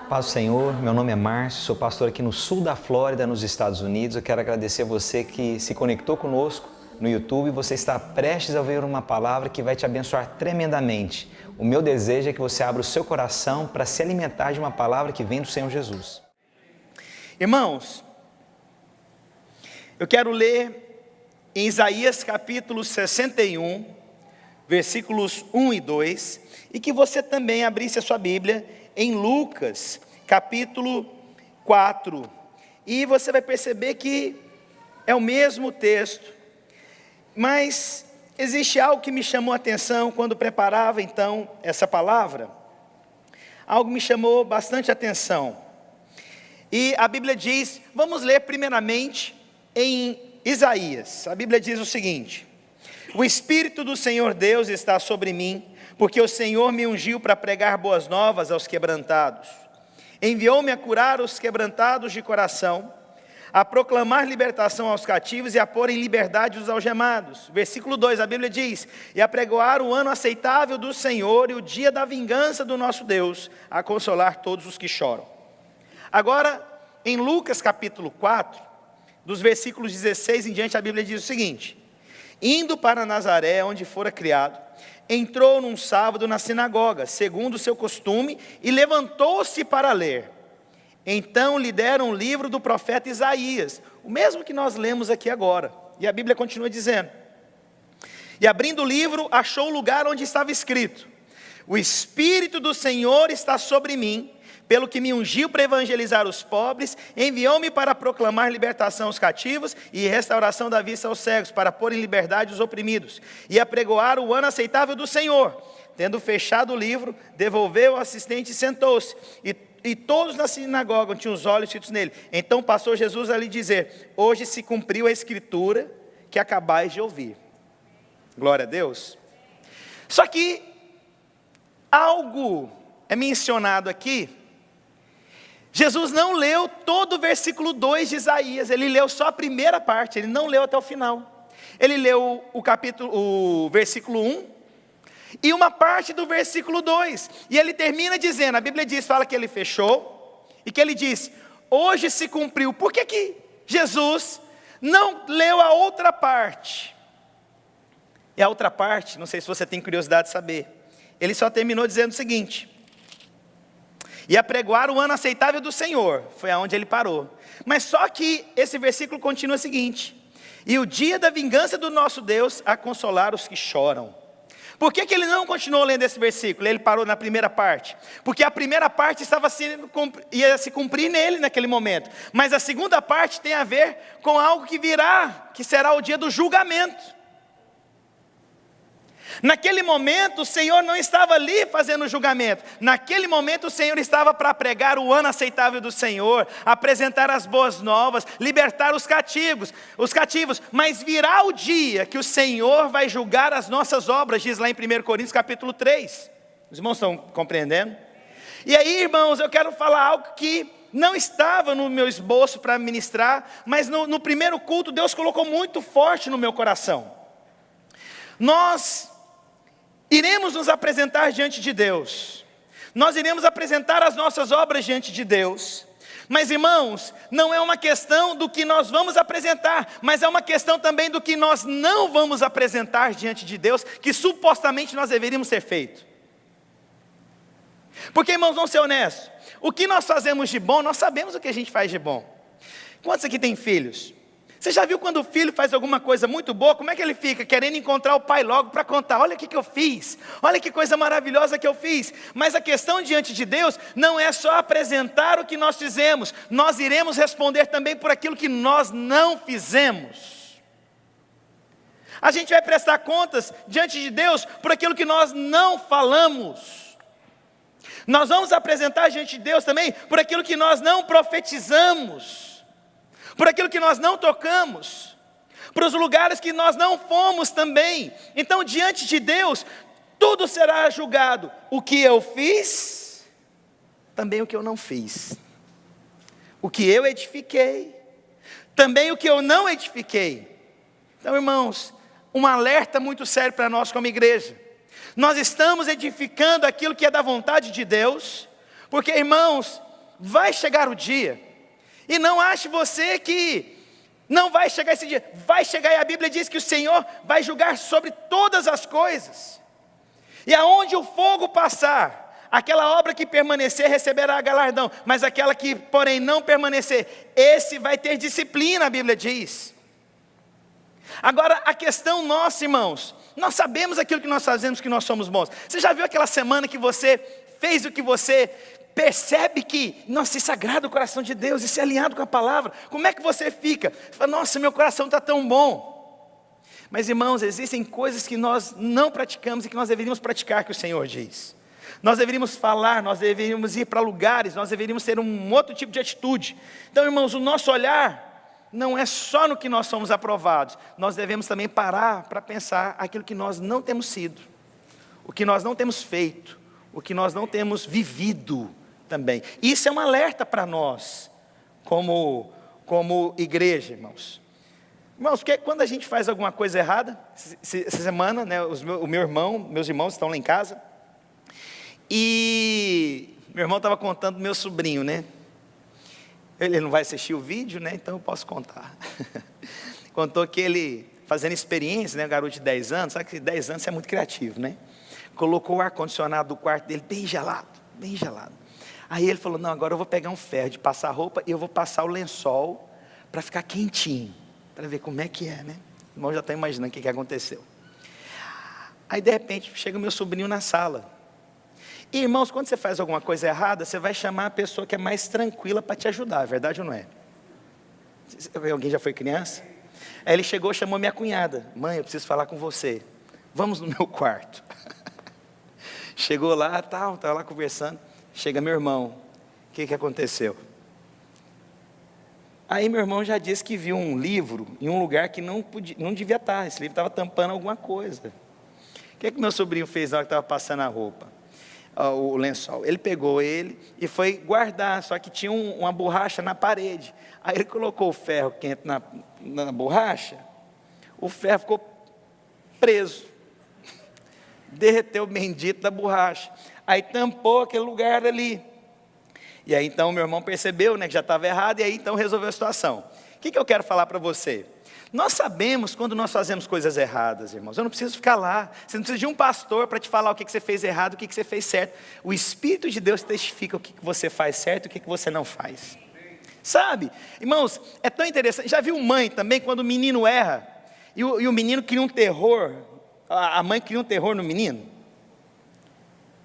Paz do Senhor, meu nome é Márcio, sou pastor aqui no sul da Flórida, nos Estados Unidos. Eu quero agradecer a você que se conectou conosco no YouTube. Você está prestes a ouvir uma palavra que vai te abençoar tremendamente. O meu desejo é que você abra o seu coração para se alimentar de uma palavra que vem do Senhor Jesus. Irmãos, eu quero ler em Isaías capítulo 61, versículos 1 e 2, e que você também abrisse a sua Bíblia em Lucas, capítulo 4, e você vai perceber que é o mesmo texto, mas existe algo que me chamou a atenção quando preparava então essa palavra, algo me chamou bastante atenção, e a Bíblia diz, vamos ler primeiramente em Isaías, a Bíblia diz o seguinte: o Espírito do Senhor Deus está sobre mim, porque o Senhor me ungiu para pregar boas novas aos quebrantados. Enviou-me a curar os quebrantados de coração, a proclamar libertação aos cativos e a pôr em liberdade os algemados. Versículo 2, a Bíblia diz: e a pregoar o ano aceitável do Senhor e o dia da vingança do nosso Deus, a consolar todos os que choram. Agora, em Lucas capítulo 4, dos versículos 16 em diante, a Bíblia diz o seguinte: indo para Nazaré, onde fora criado, entrou num sábado na sinagoga, segundo o seu costume, e levantou-se para ler. Então lhe deram o livro do profeta Isaías, o mesmo que nós lemos aqui agora. E a Bíblia continua dizendo: e abrindo o livro, achou o lugar onde estava escrito: o Espírito do Senhor está sobre mim, pelo que me ungiu para evangelizar os pobres, enviou-me para proclamar libertação aos cativos e restauração da vista aos cegos, para pôr em liberdade os oprimidos, e apregoar o ano aceitável do Senhor. Tendo fechado o livro, devolveu o assistente e sentou-se, e todos na sinagoga tinham os olhos fitos nele. Então passou Jesus a lhe dizer: hoje se cumpriu a escritura que acabais de ouvir. Glória a Deus. Só que algo é mencionado aqui. Jesus não leu todo o versículo 2 de Isaías, ele leu só a primeira parte, ele não leu até o final. Ele leu o versículo 1 e uma parte do versículo 2, e ele termina dizendo, a Bíblia diz, fala que ele fechou, e que ele diz, hoje se cumpriu. Por que Jesus não leu a outra parte? E a outra parte, não sei se você tem curiosidade de saber, ele só terminou dizendo o seguinte: e apregoar o ano aceitável do Senhor, foi aonde ele parou. Mas só que esse versículo continua o seguinte: e o dia da vingança do nosso Deus, a consolar os que choram. Por que ele não continuou lendo esse versículo? Ele parou na primeira parte. Porque a primeira parte ia se cumprir nele naquele momento. Mas a segunda parte tem a ver com algo que virá, que será o dia do julgamento. Naquele momento o Senhor não estava ali fazendo julgamento. Naquele momento o Senhor estava para pregar o ano aceitável do Senhor, apresentar as boas novas, libertar os cativos. Mas virá o dia que o Senhor vai julgar as nossas obras, diz lá em 1 Coríntios capítulo 3. Os irmãos estão compreendendo? E aí, irmãos, eu quero falar algo que não estava no meu esboço para ministrar, mas no primeiro culto Deus colocou muito forte no meu coração. Nós iremos nos apresentar diante de Deus, nós iremos apresentar as nossas obras diante de Deus, mas irmãos, não é uma questão do que nós vamos apresentar, mas é uma questão também do que nós não vamos apresentar diante de Deus, que supostamente nós deveríamos ter feito. Porque, irmãos, vamos ser honestos, o que nós fazemos de bom, nós sabemos o que a gente faz de bom. Quantos aqui têm filhos? Você já viu quando o filho faz alguma coisa muito boa, como é que ele fica? Querendo encontrar o pai logo para contar, olha o que eu fiz, olha que coisa maravilhosa que eu fiz. Mas a questão diante de Deus não é só apresentar o que nós fizemos, nós iremos responder também por aquilo que nós não fizemos. A gente vai prestar contas diante de Deus por aquilo que nós não falamos. Nós vamos apresentar diante de Deus também por aquilo que nós não profetizamos, por aquilo que nós não tocamos, para os lugares que nós não fomos também. Então, diante de Deus, tudo será julgado. O que eu fiz, também o que eu não fiz. O que eu edifiquei, também o que eu não edifiquei. Então, irmãos, um alerta muito sério para nós como igreja. Nós estamos edificando aquilo que é da vontade de Deus, porque, irmãos, vai chegar o dia. E não ache você que não vai chegar esse dia. Vai chegar, e a Bíblia diz que o Senhor vai julgar sobre todas as coisas. E aonde o fogo passar, aquela obra que permanecer receberá galardão, mas aquela que, porém, não permanecer, esse vai ter disciplina, a Bíblia diz. Agora, a questão nossa, irmãos, nós sabemos aquilo que nós fazemos, que nós somos bons. Você já viu aquela semana que você fez o que você percebe que, nossa, isso agrada o coração de Deus, isso é alinhado com a palavra? Como é que você fica? Você fala, nossa, meu coração está tão bom. Mas, irmãos, existem coisas que nós não praticamos e que nós deveríamos praticar, que o Senhor diz. Nós deveríamos falar, nós deveríamos ir para lugares, nós deveríamos ter um outro tipo de atitude. Então, irmãos, o nosso olhar não é só no que nós somos aprovados. Nós devemos também parar para pensar aquilo que nós não temos sido, o que nós não temos feito, o que nós não temos vivido também. Isso é um alerta para nós, como igreja, irmãos. Irmãos, porque quando a gente faz alguma coisa errada, essa semana, né, meus irmãos estão lá em casa, e meu irmão estava contando do meu sobrinho, né? Ele não vai assistir o vídeo, né? Então eu posso contar. Contou que ele, fazendo experiência, né? Um garoto de 10 anos, sabe que 10 anos é muito criativo, né? Colocou o ar-condicionado do quarto dele bem gelado, bem gelado. Aí ele falou, não, agora eu vou pegar um ferro de passar roupa e eu vou passar o lençol para ficar quentinho, para ver como é que é, né? O irmão já está imaginando o que aconteceu. Aí de repente chega o meu sobrinho na sala. E, irmãos, quando você faz alguma coisa errada, você vai chamar a pessoa que é mais tranquila para te ajudar, é verdade ou não é? Alguém já foi criança? Aí ele chegou, chamou minha cunhada. Mãe, eu preciso falar com você. Vamos no meu quarto. Chegou lá, estava lá conversando. Chega meu irmão. O que aconteceu? Aí meu irmão já disse que viu um livro em um lugar que não devia estar. Esse livro estava tampando alguma coisa. O que meu sobrinho fez na hora que estava passando a roupa? O lençol, ele pegou ele e foi guardar, só que tinha uma borracha na parede. Aí ele colocou o ferro quente na borracha, o ferro ficou preso, derreteu o bendito da borracha, aí tampou aquele lugar ali. E aí então meu irmão percebeu, né, que já estava errado, e aí então resolveu a situação. O que eu quero falar para você? Nós sabemos quando nós fazemos coisas erradas, irmãos. Eu não preciso ficar lá. Você não precisa de um pastor para te falar o que você fez errado, o que você fez certo. O Espírito de Deus testifica o que você faz certo e o que você não faz. Sabe? Irmãos, é tão interessante. Já viu mãe também, quando o menino erra, e o menino cria um terror, a mãe cria um terror no menino?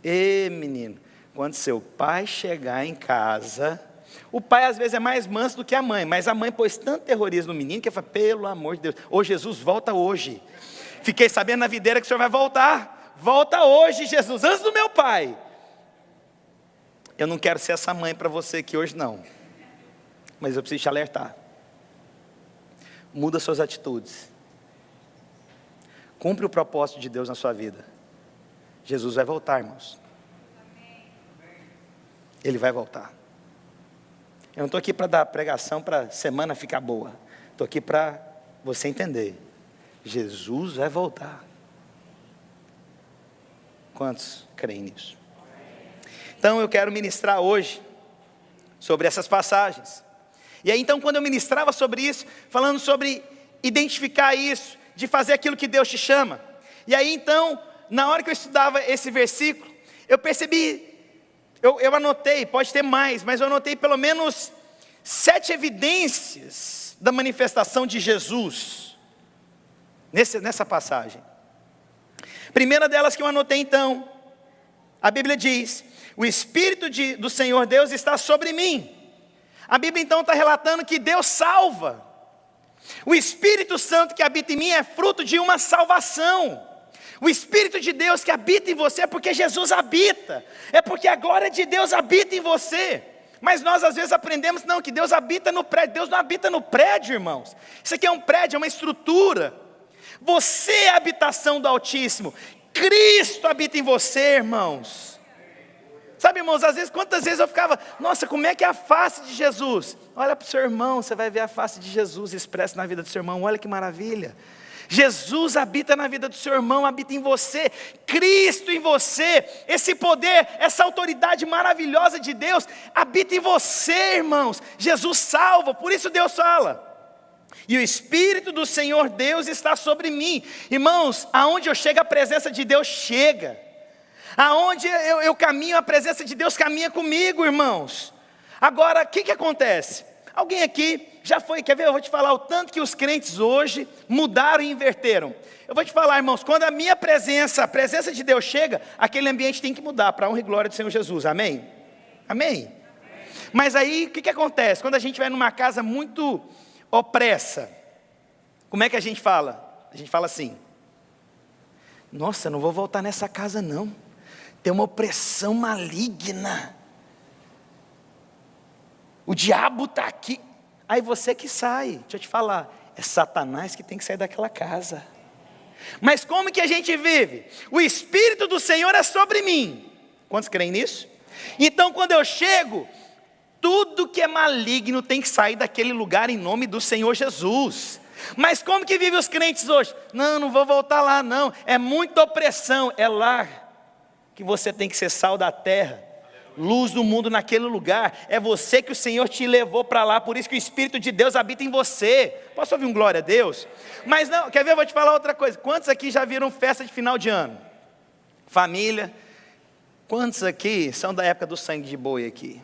Menino, quando seu pai chegar em casa... O pai às vezes é mais manso do que a mãe, mas a mãe pôs tanto terrorismo no menino que ele fala, pelo amor de Deus, ô Jesus, volta hoje. Fiquei sabendo na videira que o senhor vai voltar. Volta hoje, Jesus, antes do meu pai. Eu não quero ser essa mãe para você aqui hoje não. Mas eu preciso te alertar. Muda suas atitudes. Cumpre o propósito de Deus na sua vida. Jesus vai voltar, irmãos. Ele vai voltar. Eu não estou aqui para dar pregação para a semana ficar boa. Estou aqui para você entender. Jesus vai voltar. Quantos creem nisso? Então eu quero ministrar hoje sobre essas passagens. E aí então quando eu ministrava sobre isso, falando sobre identificar isso, de fazer aquilo que Deus te chama. E aí então, na hora que eu estudava esse versículo, eu percebi... Eu anotei, pode ter mais, mas eu anotei pelo menos 7 evidências da manifestação de Jesus nessa passagem. Primeira delas que eu anotei então, a Bíblia diz, o Espírito do Senhor Deus está sobre mim. A Bíblia então está relatando que Deus salva. O Espírito Santo que habita em mim é fruto de uma salvação. O Espírito de Deus que habita em você é porque Jesus habita. É porque a glória de Deus habita em você. Mas nós às vezes aprendemos, não, que Deus habita no prédio. Deus não habita no prédio, irmãos. Isso aqui é um prédio, é uma estrutura. Você é a habitação do Altíssimo. Cristo habita em você, irmãos. Sabe, irmãos, às vezes, quantas vezes eu ficava, nossa, como é que é a face de Jesus? Olha para o seu irmão, você vai ver a face de Jesus expressa na vida do seu irmão. Olha que maravilha. Jesus habita na vida do seu irmão, habita em você, Cristo em você, esse poder, essa autoridade maravilhosa de Deus, habita em você, irmãos. Jesus salva, por isso Deus fala. E o Espírito do Senhor Deus está sobre mim. Irmãos, aonde eu chego a presença de Deus chega. Aonde eu caminho, a presença de Deus caminha comigo, irmãos. Agora, o que acontece? Alguém aqui já foi, quer ver? Eu vou te falar o tanto que os crentes hoje mudaram e inverteram. Eu vou te falar, irmãos, quando a minha presença, a presença de Deus chega, aquele ambiente tem que mudar para a honra e glória do Senhor Jesus, amém? Amém? Mas aí, o que acontece? Quando a gente vai numa casa muito opressa, como é que a gente fala? A gente fala assim: nossa, não vou voltar nessa casa não, tem uma opressão maligna, o diabo está aqui. Aí você que sai, deixa eu te falar, é Satanás que tem que sair daquela casa. Mas como que a gente vive? O Espírito do Senhor é sobre mim. Quantos creem nisso? Então quando eu chego, tudo que é maligno tem que sair daquele lugar em nome do Senhor Jesus. Mas como que vivem os crentes hoje? Não vou voltar lá não, é muita opressão. É lá que você tem que ser sal da terra, luz do mundo naquele lugar. É você que o Senhor te levou para lá, por isso que o Espírito de Deus habita em você. Posso ouvir um glória a Deus? Mas não, quer ver, eu vou te falar outra coisa. Quantos aqui já viram festa de final de ano? Família. Quantos aqui são da época do sangue de boi aqui?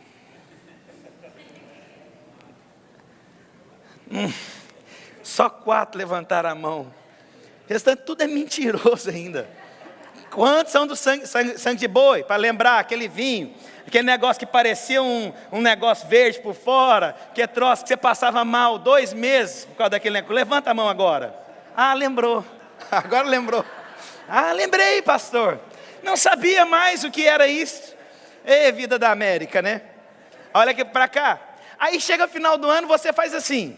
Só 4 levantaram a mão. O restante tudo é mentiroso ainda. Quantos são do sangue de boi? Para lembrar, aquele vinho, aquele negócio que parecia um negócio verde por fora, que é troço, que você passava mal 2 meses por causa daquele negócio. Levanta a mão agora. Ah, lembrou. Agora lembrou. Ah, lembrei, pastor. Não sabia mais o que era isso. Ei, vida da América, né? Olha aqui para cá. Aí chega o final do ano, você faz assim: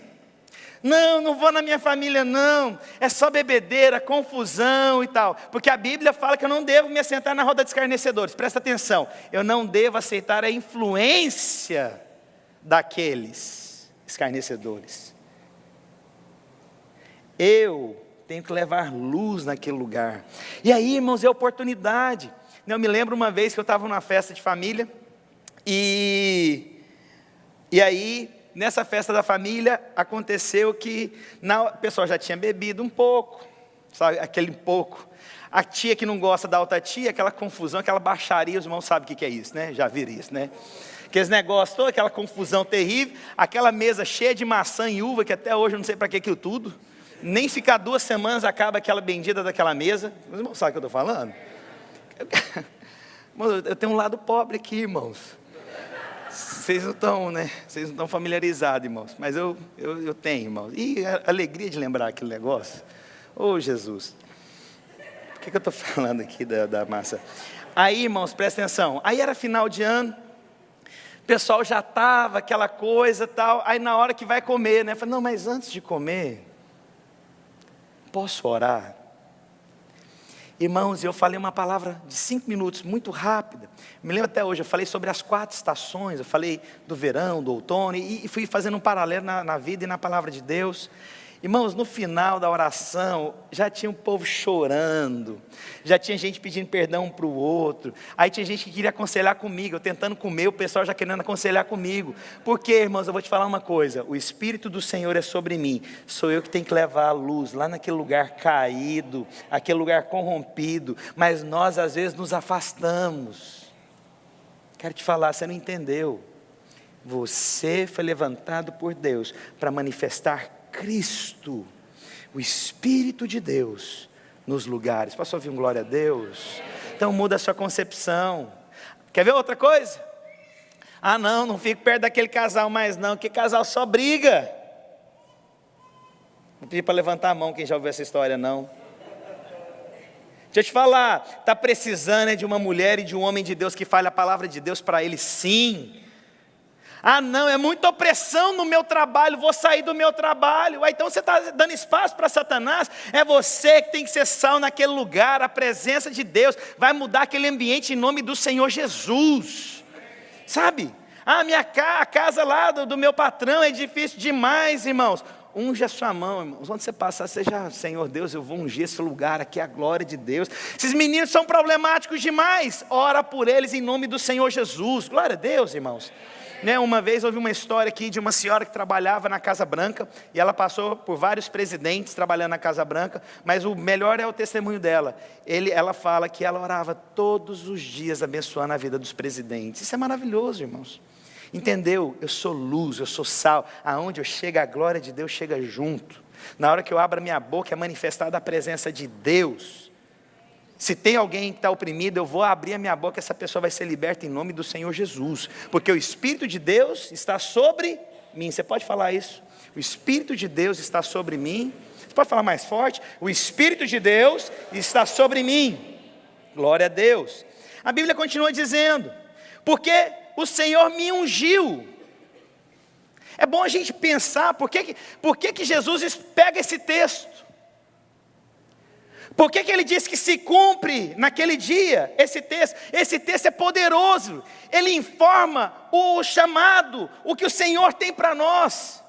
não vou na minha família não, é só bebedeira, confusão e tal, porque a Bíblia fala que eu não devo me assentar na roda de escarnecedores. Presta atenção, eu não devo aceitar a influência daqueles escarnecedores. Eu tenho que levar luz naquele lugar. E aí, irmãos, é oportunidade. Eu me lembro uma vez que eu estava numa festa de família, e aí, nessa festa da família, aconteceu que o pessoal já tinha bebido um pouco, sabe, aquele pouco. A tia que não gosta da outra tia, aquela confusão, aquela baixaria, os irmãos sabem o que é isso, né? Já viram isso, né? Aqueles negócios, toda aquela confusão terrível, aquela mesa cheia de maçã e uva, que até hoje eu não sei para que aquilo tudo, nem ficar 2 semanas acaba aquela bendita daquela mesa. Os irmãos sabem o que eu estou falando? Eu tenho um lado pobre aqui, irmãos. Vocês não estão, né? Vocês não estão familiarizados, irmãos. Mas eu tenho, irmãos. E a alegria de lembrar aquele negócio. Oh, Jesus. Por que eu estou falando aqui da massa? Aí, irmãos, presta atenção. Aí era final de ano. O pessoal já estava, aquela coisa e tal. Aí na hora que vai comer, né? Falei, não, mas antes de comer, posso orar? Irmãos, eu falei uma palavra de 5 minutos, muito rápida. Me lembro até hoje, eu falei sobre as 4 estações. Eu falei do verão, do outono, e fui fazendo um paralelo na vida e na palavra de Deus. Irmãos, no final da oração, já tinha um povo chorando, já tinha gente pedindo perdão um para o outro, aí tinha gente que queria aconselhar comigo, eu tentando comer, o pessoal já querendo aconselhar comigo. Porque, irmãos, eu vou te falar uma coisa: o Espírito do Senhor é sobre mim, sou eu que tenho que levar a luz lá naquele lugar caído, aquele lugar corrompido, mas nós às vezes nos afastamos. Quero te falar, você não entendeu. Você foi levantado por Deus para manifestar Cristo, o Espírito de Deus, nos lugares. Posso ouvir um glória a Deus? Então muda a sua concepção. Quer ver outra coisa? Ah, não fico perto daquele casal mais não, que casal só briga. Não pedi para levantar a mão quem já ouviu essa história não. Deixa eu te falar, está precisando de uma mulher e de um homem de Deus que fale a palavra de Deus para ele, sim. Ah não, é muita opressão no meu trabalho, vou sair do meu trabalho. Então você está dando espaço para Satanás. É você que tem que ser sal naquele lugar. A presença de Deus vai mudar aquele ambiente em nome do Senhor Jesus. Sabe? A casa lá do meu patrão é difícil demais, irmãos. unge a sua mão, irmãos. Onde você passar, seja, Senhor Deus, eu vou ungir esse lugar aqui, a glória de Deus. Esses meninos são problemáticos demais. Ora por eles em nome do Senhor Jesus. Glória a Deus, irmãos. Uma vez houve uma história aqui de uma senhora que trabalhava na Casa Branca, e ela passou por vários presidentes trabalhando na Casa Branca, mas o melhor é o testemunho dela. Ela fala que ela orava todos os dias abençoando a vida dos presidentes. Isso é maravilhoso, irmãos. Entendeu? Eu sou luz, eu sou sal. Aonde eu chego, a glória de Deus chega junto. Na hora que eu abro a minha boca, é manifestada a presença de Deus. Se tem alguém que está oprimido, eu vou abrir a minha boca, essa pessoa vai ser liberta em nome do Senhor Jesus. Porque o Espírito de Deus está sobre mim. Você pode falar isso? O Espírito de Deus está sobre mim. Você pode falar mais forte? O Espírito de Deus está sobre mim. Glória a Deus. A Bíblia continua dizendo, porque o Senhor me ungiu. É bom a gente pensar, por que Jesus pega esse texto? Por que ele diz que se cumpre naquele dia esse texto? Esse texto é poderoso, ele informa o chamado, o que o Senhor tem para nós.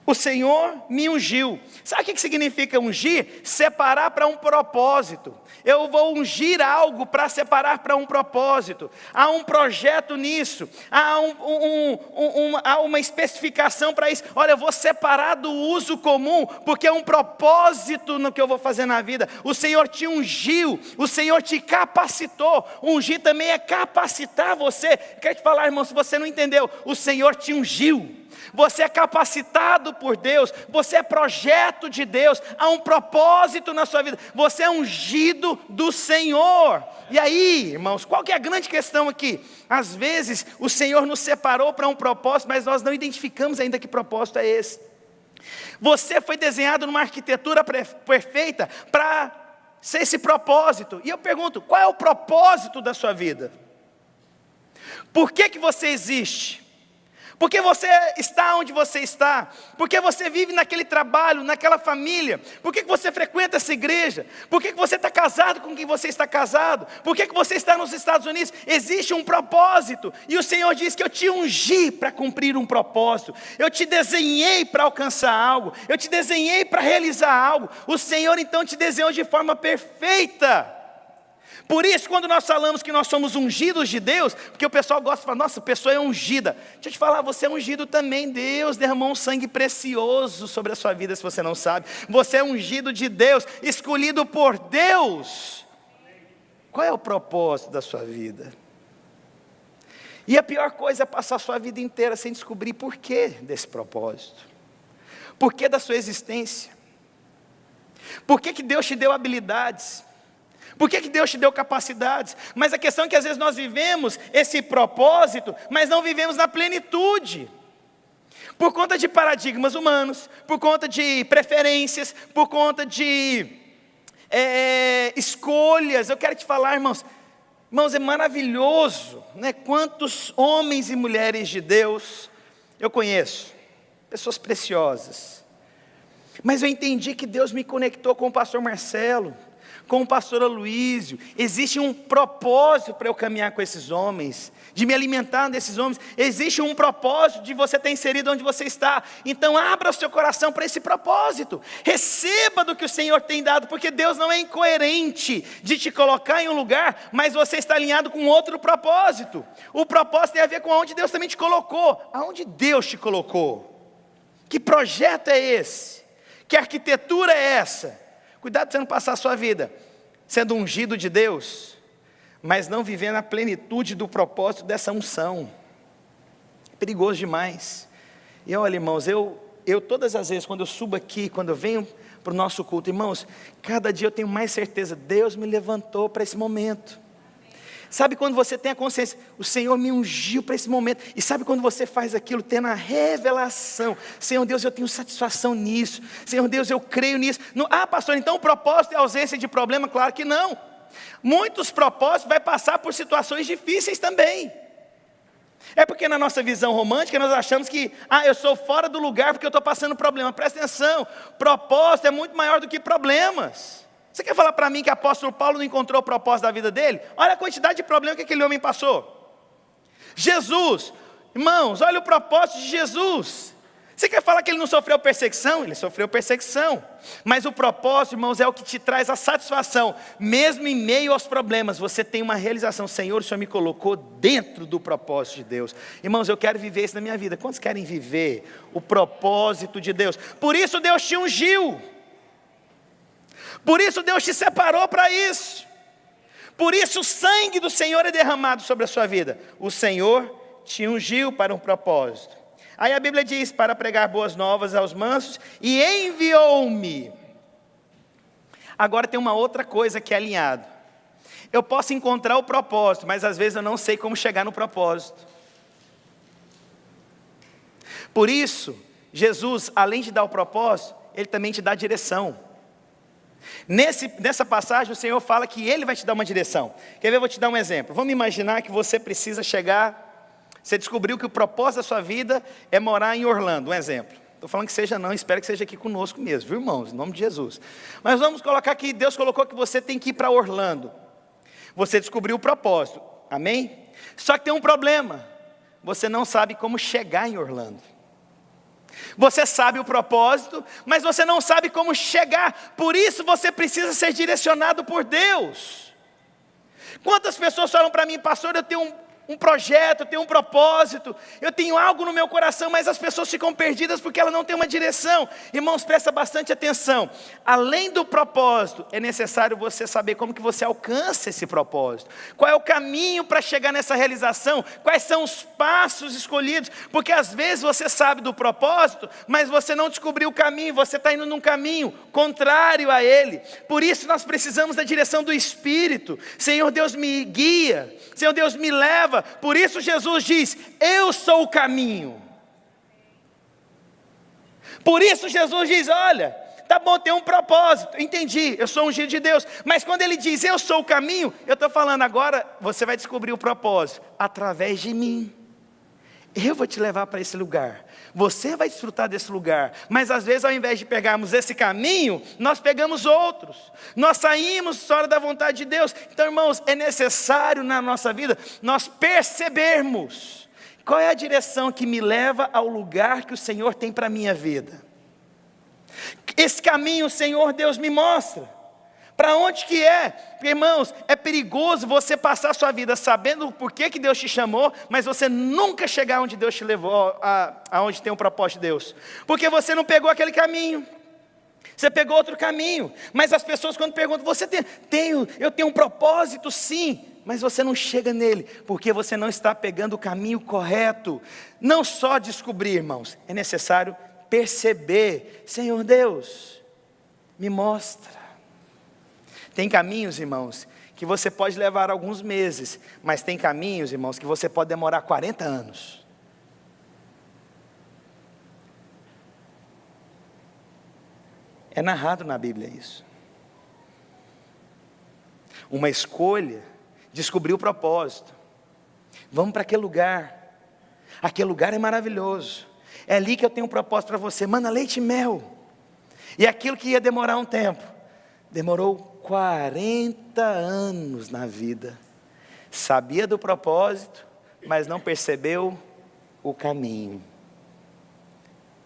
O Senhor me ungiu. Sabe o que significa ungir? Separar para um propósito. Eu vou ungir algo para separar para um propósito. Há um projeto nisso. Há uma especificação para isso. Olha, eu vou separar do uso comum, porque é um propósito no que eu vou fazer na vida. O Senhor te ungiu. O Senhor te capacitou. Ungir também é capacitar você. Quero te falar, irmão, se você não entendeu, o Senhor te ungiu. Você é capacitado por Deus, você é projeto de Deus, há um propósito na sua vida, você é ungido do Senhor. E aí, irmãos, qual que é a grande questão aqui? Às vezes o Senhor nos separou para um propósito, mas nós não identificamos ainda que propósito é esse. Você foi desenhado numa arquitetura perfeita para ser esse propósito. E eu pergunto, qual é o propósito da sua vida? Por que você existe? Por que você está onde você está? Por que você vive naquele trabalho, naquela família? Por que você frequenta essa igreja? Por que você está casado com quem você está casado? Por que você está nos Estados Unidos? Existe um propósito. E o Senhor diz que eu te ungi para cumprir um propósito. Eu te desenhei para alcançar algo. Eu te desenhei para realizar algo. O Senhor então te desenhou de forma perfeita. Por isso, quando nós falamos que nós somos ungidos de Deus, porque o pessoal gosta de falar, nossa, a pessoa é ungida. Deixa eu te falar, você é ungido também. Deus derramou um sangue precioso sobre a sua vida, se você não sabe. Você é ungido de Deus, escolhido por Deus. Qual é o propósito da sua vida? E a pior coisa é passar a sua vida inteira sem descobrir por que desse propósito. Por que da sua existência? Por que Deus te deu habilidades? Por que Deus te deu capacidades? Mas a questão é que às vezes nós vivemos esse propósito, mas não vivemos na plenitude. Por conta de paradigmas humanos, por conta de preferências, por conta de escolhas. Eu quero te falar, irmãos, é maravilhoso, né? Quantos homens e mulheres de Deus eu conheço, pessoas preciosas. Mas eu entendi que Deus me conectou com o pastor Marcelo, com o pastor Aloísio. Existe um propósito para eu caminhar com esses homens, de me alimentar desses homens. Existe um propósito de você estar inserido onde você está. Então abra o seu coração para esse propósito. Receba do que o Senhor tem dado, porque Deus não é incoerente de te colocar em um lugar, mas você está alinhado com outro propósito. O propósito tem a ver com onde Deus também te colocou. Aonde Deus te colocou? Que projeto é esse? Que arquitetura é essa? Cuidado para você não passar a sua vida sendo ungido de Deus, mas não vivendo a plenitude do propósito dessa unção. É perigoso demais. E olha, irmãos, eu todas as vezes, quando eu subo aqui, quando eu venho para o nosso culto, irmãos, cada dia eu tenho mais certeza, Deus me levantou para esse momento. Sabe quando você tem a consciência, o Senhor me ungiu para esse momento. E sabe quando você faz aquilo, tendo a revelação, Senhor Deus, eu tenho satisfação nisso. Senhor Deus, eu creio nisso. Pastor, então o propósito é a ausência de problema? Claro que não. Muitos propósitos vai passar por situações difíceis também. É porque na nossa visão romântica nós achamos que, eu sou fora do lugar porque eu estou passando problema. Presta atenção, propósito é muito maior do que problemas. Você quer falar para mim que o apóstolo Paulo não encontrou o propósito da vida dele? Olha a quantidade de problemas que aquele homem passou. Jesus, Irmãos, olha o propósito de Jesus. Você quer falar que ele não sofreu perseguição? Ele sofreu perseguição. Mas o propósito, irmãos, é o que te traz a satisfação. Mesmo em meio aos problemas, você tem uma realização. Senhor, o Senhor me colocou dentro do propósito de Deus. Irmãos, eu quero viver isso na minha vida. Quantos querem viver o propósito de Deus? Por isso Deus te ungiu. Por isso Deus te separou para isso. Por isso o sangue do Senhor é derramado sobre a sua vida. O Senhor te ungiu para um propósito. Aí a Bíblia diz, para pregar boas novas aos mansos, e enviou-me. Agora tem uma outra coisa que é alinhado. Eu posso encontrar o propósito, mas às vezes eu não sei como chegar no propósito. Por isso, Jesus, além de dar o propósito, Ele também te dá a direção. Nessa passagem o Senhor fala que Ele vai te dar uma direção. Quer ver? Eu vou te dar um exemplo. Vamos imaginar que você precisa chegar... Você descobriu que o propósito da sua vida é morar em Orlando, um exemplo. Estou falando que seja não, espero que seja aqui conosco mesmo, viu, irmãos? Em nome de Jesus. Mas vamos colocar que Deus colocou que você tem que ir para Orlando. Você descobriu o propósito, amém? Só que tem um problema. Você não sabe como chegar em Orlando. Você sabe o propósito, mas você não sabe como chegar. Por isso você precisa ser direcionado por Deus. Quantas pessoas falam para mim, pastor, eu tenho um projeto, eu tenho um propósito, eu tenho algo no meu coração, mas as pessoas ficam perdidas porque elas não têm uma direção. Irmãos, presta bastante atenção. Além do propósito, é necessário você saber como que você alcança esse propósito. Qual é o caminho para chegar nessa realização? Quais são os passos escolhidos? Porque às vezes você sabe do propósito, mas você não descobriu o caminho, você está indo num caminho contrário a ele. Por isso nós precisamos da direção do Espírito. Senhor Deus, me guia. Senhor Deus, me leva. Por isso Jesus diz, eu sou o caminho. Por isso Jesus diz, olha, tá bom, tem um propósito, entendi, eu sou ungido de Deus. Mas quando ele diz, eu sou o caminho, eu estou falando agora, você vai descobrir o propósito, através de mim. Eu vou te levar para esse lugar. Você vai desfrutar desse lugar. Mas às vezes ao invés de pegarmos esse caminho, nós pegamos outros. Nós saímos fora da vontade de Deus. Então, irmãos, é necessário na nossa vida nós percebermos qual é a direção que me leva ao lugar que o Senhor tem para a minha vida. Esse caminho o Senhor Deus me mostra. Para onde que é? Porque, irmãos, é perigoso você passar a sua vida sabendo por que Deus te chamou, mas você nunca chegar onde Deus te levou, aonde tem o propósito de Deus. Porque você não pegou aquele caminho. Você pegou outro caminho. Mas as pessoas quando perguntam, eu tenho um propósito sim, mas você não chega nele, porque você não está pegando o caminho correto. Não só descobrir, irmãos, é necessário perceber. Senhor Deus, me mostra. Tem caminhos, irmãos, que você pode levar alguns meses, mas tem caminhos, irmãos, que você pode demorar 40 anos. É narrado na Bíblia isso. Uma escolha, descobrir o propósito. Vamos para aquele lugar. Aquele lugar é maravilhoso. É ali que eu tenho um propósito para você. Mana, leite e mel. E aquilo que ia demorar um tempo, demorou 40 anos na vida. Sabia do propósito, mas não percebeu o caminho.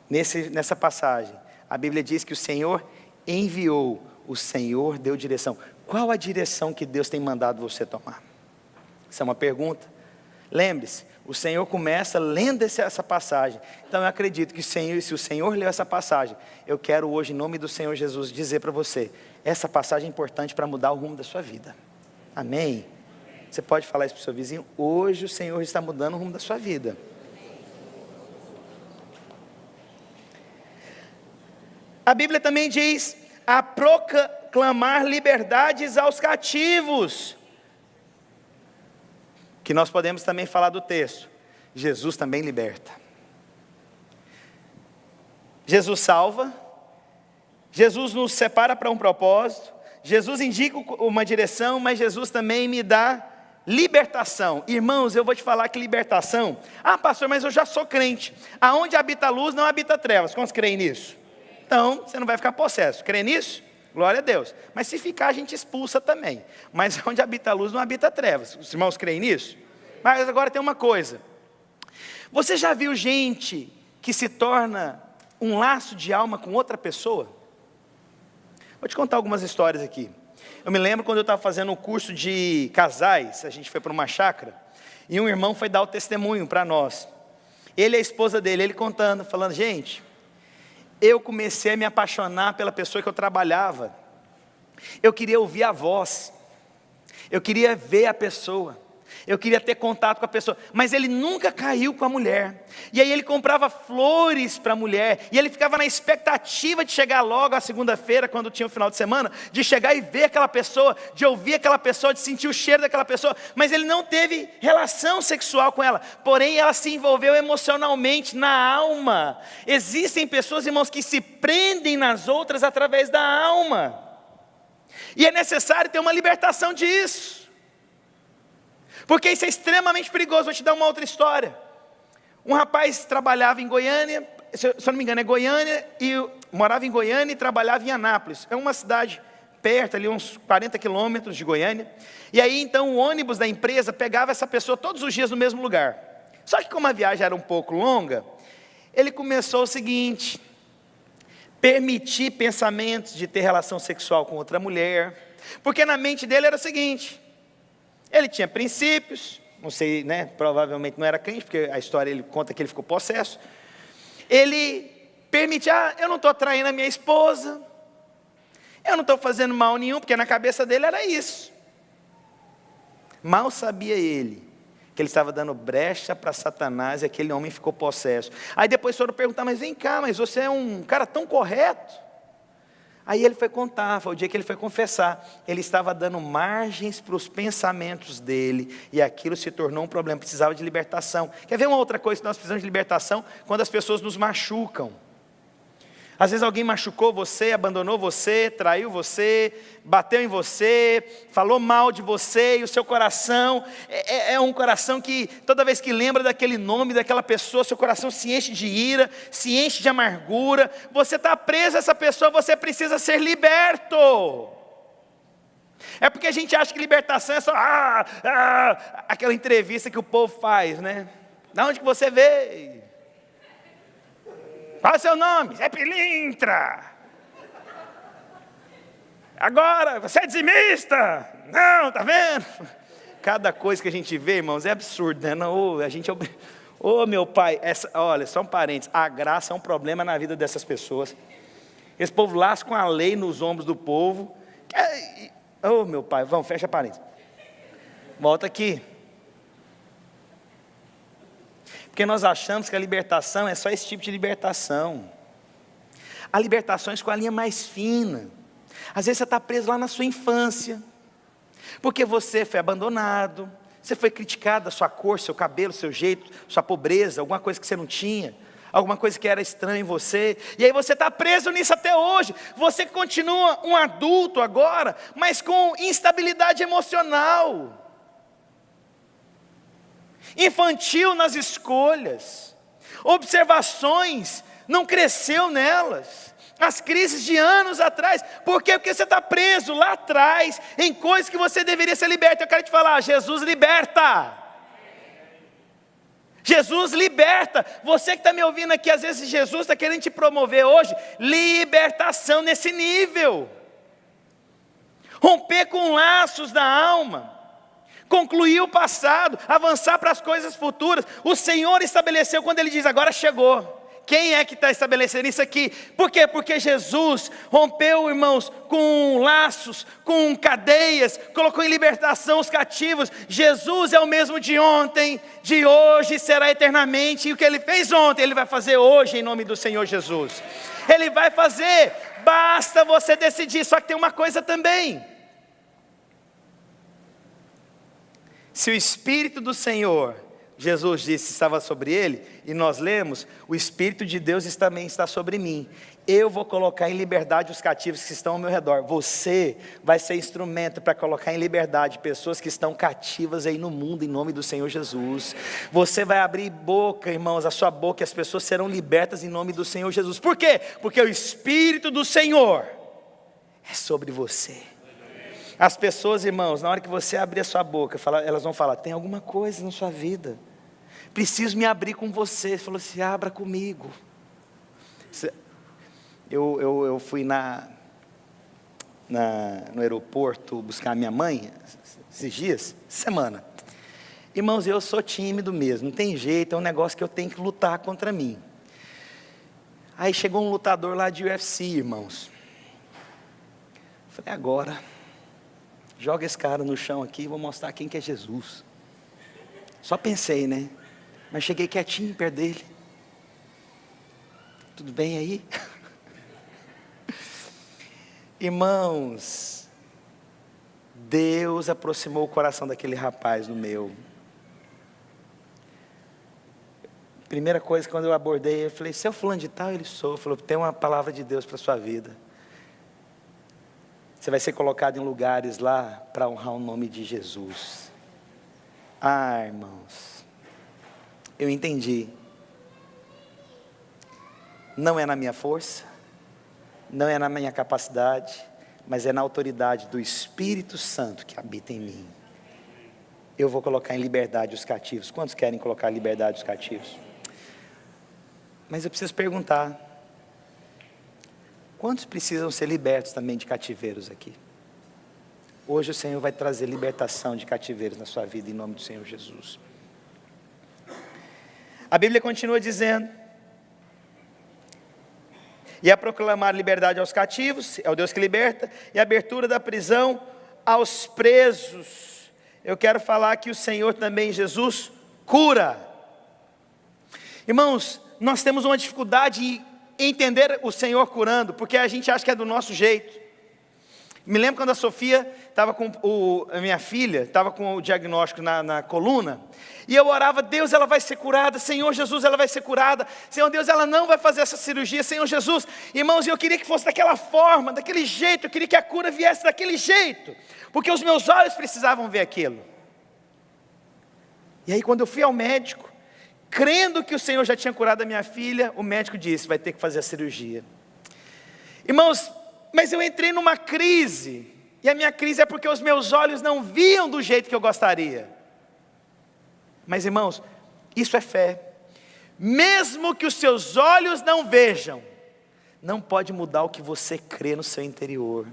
Nessa passagem, a Bíblia diz que o Senhor enviou, o Senhor deu direção. Qual a direção que Deus tem mandado você tomar? Essa é uma pergunta. Lembre-se, o Senhor começa lendo essa passagem. Então eu acredito que se o Senhor leu essa passagem, eu quero hoje, em nome do Senhor Jesus, dizer para você, essa passagem é importante para mudar o rumo da sua vida. Amém? Você pode falar isso para o seu vizinho? Hoje o Senhor está mudando o rumo da sua vida. A Bíblia também diz, a proclamar liberdades aos cativos. Que nós podemos também falar do texto. Jesus também liberta. Jesus salva. Jesus nos separa para um propósito. Jesus indica uma direção, mas Jesus também me dá libertação. Irmãos, eu vou te falar que libertação... Ah, pastor, mas eu já sou crente. Aonde habita a luz, não habita trevas. Quantos creem nisso? Então, você não vai ficar possesso. Crê nisso? Glória a Deus. Mas se ficar, a gente expulsa também. Mas onde habita a luz, não habita trevas. Os irmãos creem nisso? Mas agora tem uma coisa. Você já viu gente que se torna um laço de alma com outra pessoa? Vou te contar algumas histórias aqui. Eu me lembro quando eu estava fazendo um curso de casais, a gente foi para uma chácara, e um irmão foi dar o testemunho para nós. Ele e a esposa dele, ele contando, falando, gente, eu comecei a me apaixonar pela pessoa que eu trabalhava. Eu queria ouvir a voz, eu queria ver a pessoa, eu queria ter contato com a pessoa, mas ele nunca caiu com a mulher. E aí ele comprava flores para a mulher, e ele ficava na expectativa de chegar logo a segunda-feira, quando tinha o final de semana, de chegar e ver aquela pessoa, de ouvir aquela pessoa, de sentir o cheiro daquela pessoa, mas ele não teve relação sexual com ela, porém ela se envolveu emocionalmente, na alma. Existem pessoas, irmãos, que se prendem nas outras através da alma, e é necessário ter uma libertação disso, porque isso é extremamente perigoso. Vou te dar uma outra história. Um rapaz trabalhava em Goiânia, se eu não me engano é Goiânia, e morava em Goiânia e trabalhava em Anápolis. É uma cidade perto, ali uns 40 quilômetros de Goiânia. E aí então o ônibus da empresa pegava essa pessoa todos os dias no mesmo lugar. Só que como a viagem era um pouco longa, ele começou o seguinte: permitir pensamentos de ter relação sexual com outra mulher, porque na mente dele era o seguinte: ele tinha princípios, não sei, né, provavelmente não era crente, porque a história ele conta que ele ficou possesso. Ele permitia, eu não estou traindo a minha esposa, eu não estou fazendo mal nenhum, porque na cabeça dele era isso. Mal sabia ele que ele estava dando brecha para Satanás, e aquele homem ficou possesso. Aí depois foram perguntar, mas vem cá, mas você é um cara tão correto. Aí ele foi contar, foi o dia que ele foi confessar. Ele estava dando margens para os pensamentos dele, e aquilo se tornou um problema, precisava de libertação. Quer ver uma outra coisa que nós precisamos de libertação? Quando as pessoas nos machucam. Às vezes alguém machucou você, abandonou você, traiu você, bateu em você, falou mal de você, e o seu coração é um coração que toda vez que lembra daquele nome, daquela pessoa, seu coração se enche de ira, se enche de amargura. Você está preso a essa pessoa, você precisa ser liberto. É porque a gente acha que libertação é só aquela entrevista que o povo faz, né? Da onde que você veio? Qual é o seu nome? É Pilintra. Agora, você é dizimista? Não, tá vendo? Cada coisa que a gente vê, irmãos, é absurdo, né? Não, a gente... meu pai, olha, só um parênteses, a graça é um problema na vida dessas pessoas. Esse povo lasca a lei nos ombros do povo. Meu pai, vamos, fecha parênteses. Volta aqui. Porque nós achamos que a libertação é só esse tipo de libertação. Há libertações com a linha mais fina. Às vezes você está preso lá na sua infância, porque você foi abandonado, você foi criticado da sua cor, seu cabelo, seu jeito, sua pobreza, alguma coisa que você não tinha, alguma coisa que era estranha em você, e aí você está preso nisso até hoje. Você continua um adulto agora, mas com instabilidade emocional, infantil nas escolhas, observações, não cresceu nelas, as crises de anos atrás. Por quê? Porque você está preso lá atrás, em coisas que você deveria ser liberto. Eu quero te falar, Jesus liberta. Jesus liberta. Você que está me ouvindo aqui, às vezes Jesus está querendo te promover hoje libertação nesse nível, romper com laços da alma, concluir o passado, avançar para as coisas futuras. O Senhor estabeleceu quando Ele diz, agora chegou. Quem é que está estabelecendo isso aqui? Por quê? Porque Jesus rompeu, irmãos, com laços, com cadeias, colocou em libertação os cativos. Jesus é o mesmo de ontem, de hoje, será eternamente. E o que Ele fez ontem, Ele vai fazer hoje em nome do Senhor Jesus. Ele vai fazer, basta você decidir. Só que tem uma coisa também. Se o Espírito do Senhor, Jesus disse, estava sobre ele, e nós lemos, o Espírito de Deus também está sobre mim. Eu vou colocar em liberdade os cativos que estão ao meu redor. Você vai ser instrumento para colocar em liberdade pessoas que estão cativas aí no mundo, em nome do Senhor Jesus. Você vai abrir boca, irmãos, a sua boca, e as pessoas serão libertas em nome do Senhor Jesus. Por quê? Porque o Espírito do Senhor é sobre você. As pessoas, irmãos, na hora que você abrir a sua boca, elas vão falar, tem alguma coisa na sua vida. preciso me abrir com você. Ele falou assim, abra comigo. Eu fui no aeroporto buscar minha mãe, esses dias, semana. Irmãos, eu sou tímido mesmo, não tem jeito, é um negócio que eu tenho que lutar contra mim. Aí chegou um lutador lá de UFC, irmãos. Falei, agora, joga esse cara no chão aqui, vou mostrar quem que é Jesus. Só pensei, né? Mas cheguei quietinho perto dele. Tudo bem aí? Irmãos, Deus aproximou o coração daquele rapaz do meu. Primeira coisa, quando eu abordei, eu falei, seu fulano de tal, ele sou. Ele falou, tem uma palavra de Deus para a sua vida. Você vai ser colocado em lugares lá para honrar o nome de Jesus. Ah, irmãos, eu entendi. Não é na minha força, não é na minha capacidade, mas é na autoridade do Espírito Santo que habita em mim. Eu vou colocar em liberdade os cativos. Quantos querem colocar em liberdade os cativos? Mas eu preciso perguntar, quantos precisam ser libertos também de cativeiros aqui? Hoje o Senhor vai trazer libertação de cativeiros na sua vida, em nome do Senhor Jesus. A Bíblia continua dizendo, e a proclamar liberdade aos cativos, é o Deus que liberta, e a abertura da prisão aos presos. Eu quero falar que o Senhor também, Jesus, cura. Irmãos, nós temos uma dificuldade em entender o Senhor curando, porque a gente acha que é do nosso jeito. Me lembro quando a Sofia estava com a minha filha, estava com o diagnóstico na coluna, e eu orava, Deus, ela vai ser curada, Senhor Jesus, ela vai ser curada, Senhor Deus, ela não vai fazer essa cirurgia, Senhor Jesus. Irmãos, eu queria que fosse daquela forma, daquele jeito, eu queria que a cura viesse daquele jeito, porque os meus olhos precisavam ver aquilo. E aí quando eu fui ao médico, crendo que o Senhor já tinha curado a minha filha, o médico disse, vai ter que fazer a cirurgia. Irmãos, mas eu entrei numa crise, e a minha crise é porque os meus olhos não viam do jeito que eu gostaria. Mas irmãos, isso é fé. Mesmo que os seus olhos não vejam, não pode mudar o que você crê no seu interior.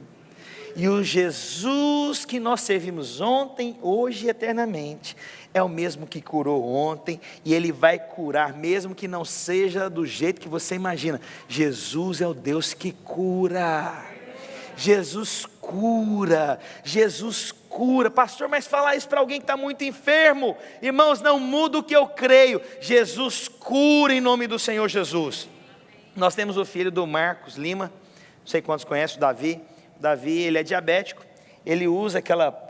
E o Jesus que nós servimos ontem, hoje e eternamente, é o mesmo que curou ontem, e Ele vai curar, mesmo que não seja do jeito que você imagina. Jesus é o Deus que cura. Jesus cura. Jesus cura. Pastor, mas falar isso para alguém que está muito enfermo. Irmãos, não muda o que eu creio. Jesus cura em nome do Senhor Jesus. Nós temos o filho do Marcos Lima, não sei quantos conhecem o Davi. Davi, ele é diabético, ele usa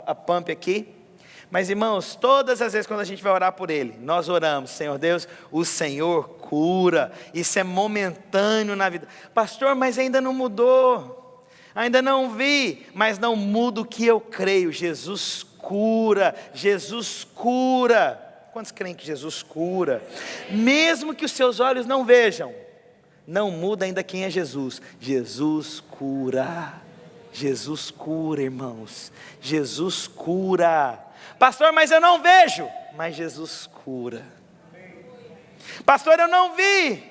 a pump aqui, mas irmãos, todas as vezes quando a gente vai orar por ele, nós oramos, Senhor Deus, o Senhor cura, isso é momentâneo na vida. Pastor, mas ainda não mudou, ainda não vi, mas não muda o que eu creio. Jesus cura, Jesus cura. Quantos creem que Jesus cura? Mesmo que os seus olhos não vejam, não muda ainda quem é Jesus. Jesus cura. Jesus cura, irmãos. Jesus cura. Pastor, mas eu não vejo. Mas Jesus cura. Pastor, eu não vi.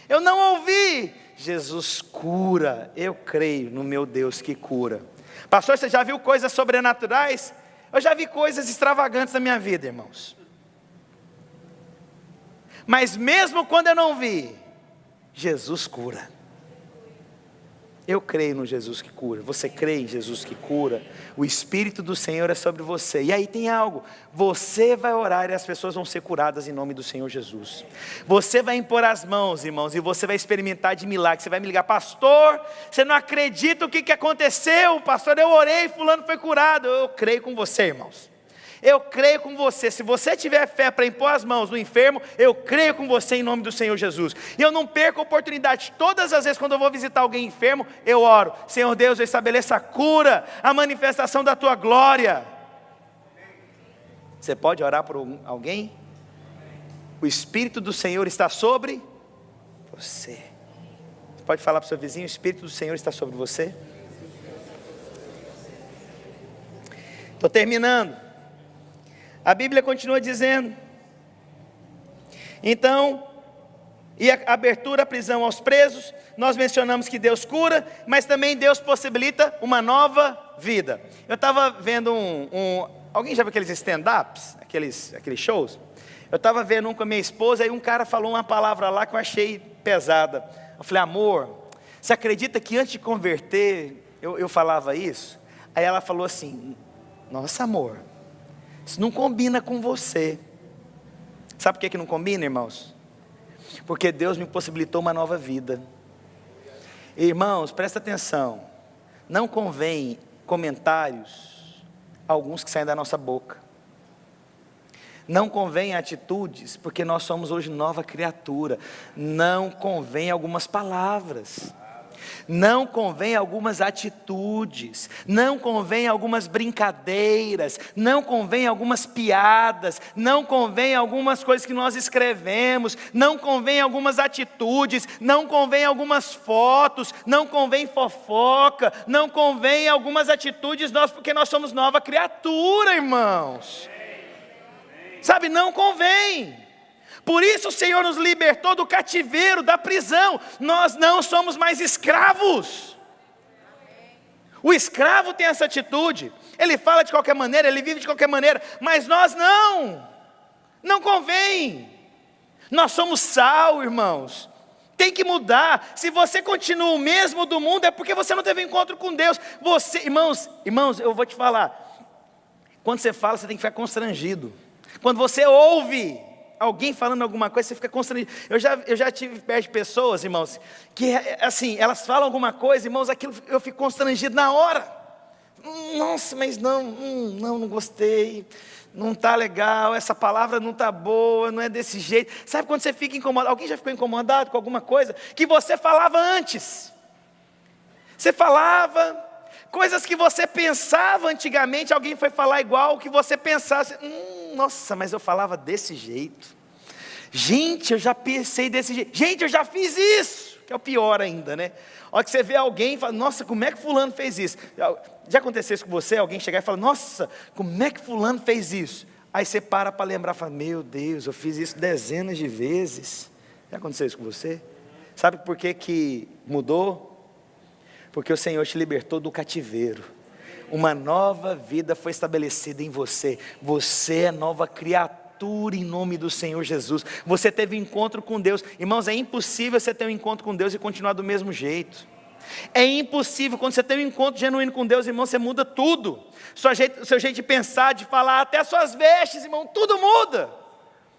Eu não ouvi. Jesus cura. Eu creio no meu Deus que cura. Pastor, você já viu coisas sobrenaturais? Eu já vi coisas extravagantes na minha vida, irmãos. Mas mesmo quando eu não vi, Jesus cura. Eu creio no Jesus que cura. Você crê em Jesus que cura? O Espírito do Senhor é sobre você. E aí tem algo. Você vai orar e as pessoas vão ser curadas em nome do Senhor Jesus. Você vai impor as mãos, irmãos, e você vai experimentar de milagre. Você vai me ligar, pastor, você não acredita o que aconteceu? Pastor, eu orei, fulano foi curado. Eu creio com você, irmãos. Eu creio com você. Se você tiver fé para impor as mãos no enfermo, eu creio com você em nome do Senhor Jesus. E eu não perco a oportunidade. Todas as vezes quando eu vou visitar alguém enfermo, eu oro, Senhor Deus, eu estabeleço a cura, a manifestação da tua glória. Você pode orar por alguém? O Espírito do Senhor está sobre você. Você pode falar para o seu vizinho, o Espírito do Senhor está sobre você? Estou terminando. A Bíblia continua dizendo Então, e a abertura, a prisão aos presos, nós mencionamos que Deus cura, mas também Deus possibilita uma nova vida. Eu estava vendo alguém já viu aqueles stand-ups, aqueles shows? Eu estava vendo um com a minha esposa, e um cara falou uma palavra lá que eu achei pesada. Eu falei, amor, você acredita que antes de converter, eu falava isso? Aí ela falou assim, nossa amor, isso não combina com você. Sabe por que não combina, irmãos? Porque Deus me possibilitou uma nova vida. Irmãos, presta atenção, não convém comentários, alguns que saem da nossa boca. Não convém atitudes, porque nós somos hoje nova criatura. Não convém algumas palavras. Não convém algumas atitudes. Não convém algumas brincadeiras. Não convém algumas piadas. Não convém algumas coisas que nós escrevemos. Não convém algumas atitudes. Não convém algumas fotos. Não convém fofoca. Não convém algumas atitudes porque nós somos nova criatura, irmãos. Sabe, não convém. Por isso o Senhor nos libertou do cativeiro, da prisão. Nós não somos mais escravos. O escravo tem essa atitude. Ele fala de qualquer maneira, ele vive de qualquer maneira. Mas nós não. Não convém. Nós somos sal, irmãos. Tem que mudar. Se você continua o mesmo do mundo, é porque você não teve encontro com Deus. Irmãos, eu vou te falar. Quando você fala, você tem que ficar constrangido. Quando você ouve alguém falando alguma coisa, você fica constrangido. Eu já tive perto de pessoas, irmãos, que assim, elas falam alguma coisa, irmãos, aquilo eu fico constrangido na hora. Nossa, mas não gostei, não está legal, essa palavra não está boa, não é desse jeito. Sabe quando você fica incomodado? Alguém já ficou incomodado com alguma coisa que você falava antes? Você falava coisas que você pensava antigamente, alguém foi falar igual o que você pensasse. Nossa, mas eu falava desse jeito. Gente, eu já pensei desse jeito. Gente, eu já fiz isso. Que é o pior ainda, né? A hora que você vê alguém e fala, nossa, como é que fulano fez isso? Já aconteceu isso com você? Alguém chegar e falar, nossa, como é que fulano fez isso? Aí você para lembrar, fala, meu Deus, eu fiz isso dezenas de vezes. Já aconteceu isso com você? Sabe por que mudou? Porque o Senhor te libertou do cativeiro. Uma nova vida foi estabelecida em você. Você é nova criatura em nome do Senhor Jesus. Você teve um encontro com Deus. Irmãos, é impossível você ter um encontro com Deus e continuar do mesmo jeito. É impossível. Quando você tem um encontro genuíno com Deus, irmão, você muda tudo. Seu jeito de pensar, de falar, até as suas vestes, irmão, tudo muda.